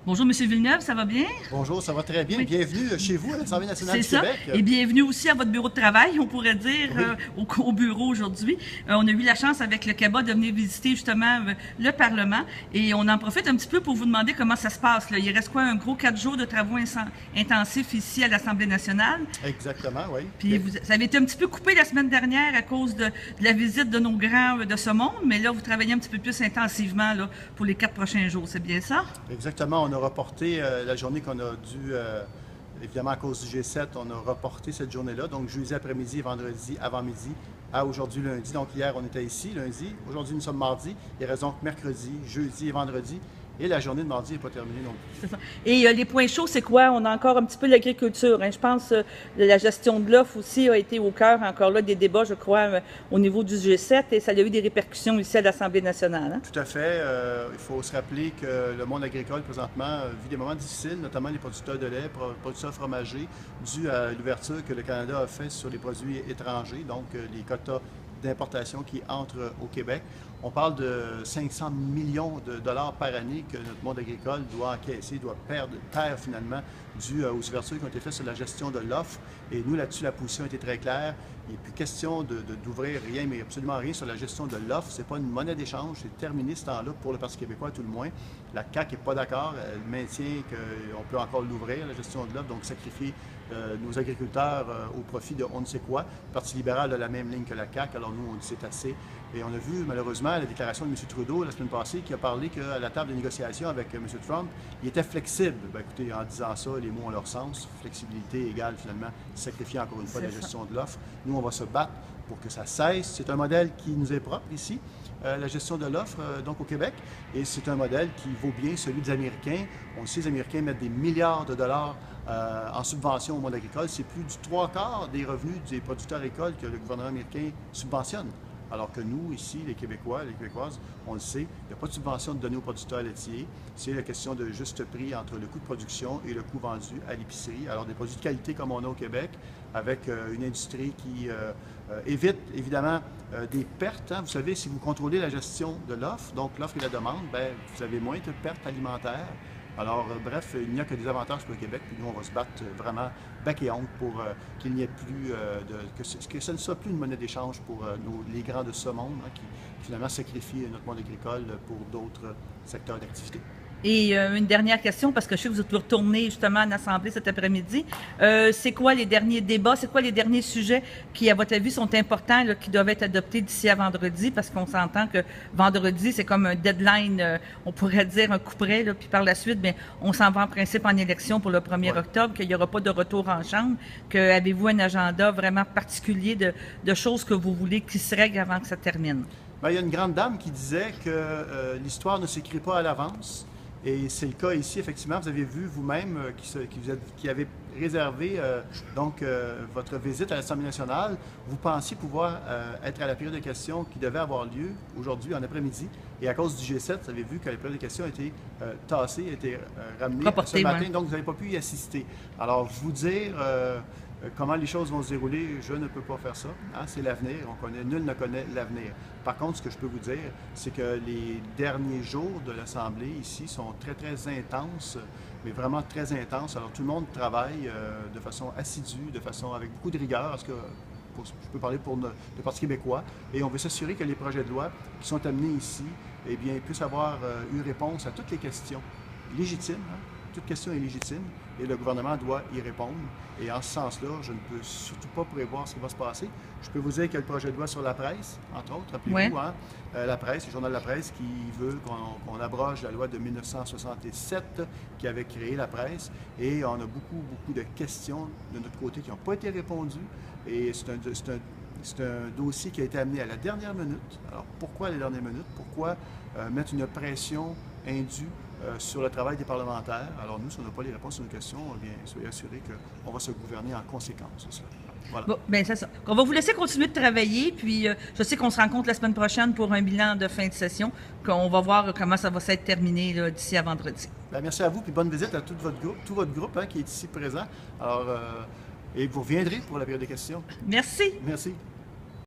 Bonjour, M. Villeneuve, ça va bien? Bonjour, ça va très bien. Oui. Bienvenue chez vous à l'Assemblée nationale C'est du ça. Québec. Et bienvenue aussi à votre bureau de travail, on pourrait dire, Oui. au bureau aujourd'hui. On a eu la chance avec le CABA de venir visiter justement le Parlement et on en profite un petit peu pour vous demander comment ça se passe, là. Il reste quoi, un gros 4 jours de travaux intensifs ici à l'Assemblée nationale? Exactement, oui. Puis vous avez été un petit peu coupé la semaine dernière à cause de la visite de nos grands de ce monde, mais là, vous travaillez un petit peu plus intensivement là, pour les 4 prochains jours, c'est bien ça? Exactement. On a reporté la journée qu'on a dû, évidemment à cause du G7, on a reporté cette journée-là. Donc jeudi après-midi et vendredi avant-midi à aujourd'hui lundi. Donc hier, on était ici, lundi. Aujourd'hui, nous sommes mardi. Il reste donc mercredi, jeudi et vendredi. Et la journée de mardi n'est pas terminée non plus. C'est ça. Et les points chauds, c'est quoi? On a encore un petit peu l'agriculture. Hein. Je pense que la gestion de l'offre aussi a été au cœur encore là des débats, je crois, au niveau du G7 et ça a eu des répercussions ici à l'Assemblée nationale. Hein? Tout à fait. Il faut se rappeler que le monde agricole, présentement, vit des moments difficiles, notamment les producteurs de lait, producteurs fromagers, dû à l'ouverture que le Canada a faite sur les produits étrangers, donc les quotas d'importation qui entrent au Québec. On parle de 500 millions de dollars par année que notre monde agricole doit encaisser, doit perdre finalement, dû aux ouvertures qui ont été faites sur la gestion de l'offre. Et nous, là-dessus, la position était très claire. Il n'est plus question d'ouvrir rien, mais absolument rien sur la gestion de l'offre. Ce n'est pas une monnaie d'échange, c'est terminé ce temps-là pour le Parti québécois, à tout le moins. La CAQ n'est pas d'accord, elle maintient qu'on peut encore l'ouvrir, la gestion de l'offre, donc sacrifier nos agriculteurs au profit de on ne sait quoi. Le Parti libéral a la même ligne que la CAQ, alors nous, on dit c'est assez. Et on a vu, malheureusement, la déclaration de M. Trudeau la semaine passée qui a parlé qu'à la table de négociation avec M. Trump, il était flexible. Bien, écoutez, en disant ça, les mots ont leur sens. Flexibilité égale, finalement, sacrifier encore une fois la gestion de l'offre. Nous, on va se battre pour que ça cesse. C'est un modèle qui nous est propre ici, la gestion de l'offre, donc au Québec. Et c'est un modèle qui vaut bien celui des Américains. On sait, les Américains mettent des milliards de dollars en subvention au monde agricole. C'est plus du 3/4 des revenus des producteurs agricoles que le gouvernement américain subventionne. Alors que nous, ici, les Québécois, les Québécoises, on le sait, il n'y a pas de subvention de donnée aux producteurs laitiers. C'est la question de juste prix entre le coût de production et le coût vendu à l'épicerie. Alors, des produits de qualité comme on a au Québec, avec une industrie qui évite, évidemment, des pertes. Hein. Vous savez, si vous contrôlez la gestion de l'offre, donc l'offre et la demande, bien, vous avez moins de pertes alimentaires. Alors, bref, il n'y a que des avantages pour le Québec, puis nous, on va se battre vraiment bec et ongle pour qu'il n'y ait plus que ce ne soit plus une monnaie d'échange pour les grands de ce monde, hein, qui finalement sacrifient notre monde agricole pour d'autres secteurs d'activité. Et une dernière question, parce que je sais que vous êtes retourné justement à l'Assemblée cet après-midi. C'est quoi les derniers débats, c'est quoi les derniers sujets qui, à votre avis, sont importants, là, qui doivent être adoptés d'ici à vendredi? Parce qu'on s'entend que vendredi, c'est comme un deadline, on pourrait dire un coup près, là, puis par la suite, bien, on s'en va en principe en élection pour le 1er octobre, qu'il n'y aura pas de retour en chambre. Avez-vous un agenda vraiment particulier de choses que vous voulez qui se règlent avant que ça termine? Bien, il y a une grande dame qui disait que l'histoire ne s'écrit pas à l'avance. Et c'est le cas ici, effectivement. Vous avez vu vous-même qui avez réservé votre visite à l'Assemblée nationale. Vous pensiez pouvoir être à la période de questions qui devait avoir lieu aujourd'hui en après-midi. Et à cause du G7, vous avez vu que la période de questions a été tassée, a été ramenée ce matin. Ouais. Donc, vous n'avez pas pu y assister. Alors, vous dire comment les choses vont se dérouler, je ne peux pas faire ça. Hein? C'est l'avenir. Nul ne connaît l'avenir. Par contre, ce que je peux vous dire, c'est que les derniers jours de l'Assemblée ici sont très, très intenses, mais vraiment très intenses. Alors, tout le monde travaille de façon assidue, de façon avec beaucoup de rigueur. Parce que je peux parler pour le Parti québécois. Et on veut s'assurer que les projets de loi qui sont amenés ici, eh bien, puissent avoir eu réponse à toutes les questions légitimes. Hein? Toute question est légitime et le gouvernement doit y répondre. Et en ce sens-là, je ne peux surtout pas prévoir ce qui va se passer. Je peux vous dire qu'il y a le projet de loi sur la presse, entre autres, rappelez-vous, Ouais. hein, la presse, le Journal de la presse qui veut qu'on abroge la loi de 1967 qui avait créé la presse. Et on a beaucoup, beaucoup de questions de notre côté qui n'ont pas été répondues. Et c'est un dossier qui a été amené à la dernière minute. Alors, pourquoi à la dernière minute? Pourquoi mettre une pression indue sur le travail des parlementaires? Alors nous, si on n'a pas les réponses à nos questions, eh bien, soyez assurés qu'on va se gouverner en conséquence de cela. Voilà. Bon, bien, c'est ça. On va vous laisser continuer de travailler, puis je sais qu'on se rencontre la semaine prochaine pour un bilan de fin de session, qu'on va voir comment ça va s'être terminé d'ici à vendredi. Bien, merci à vous, puis bonne visite à tout votre groupe hein, qui est ici présent. Alors, et vous reviendrez pour la période des questions. Merci. Merci.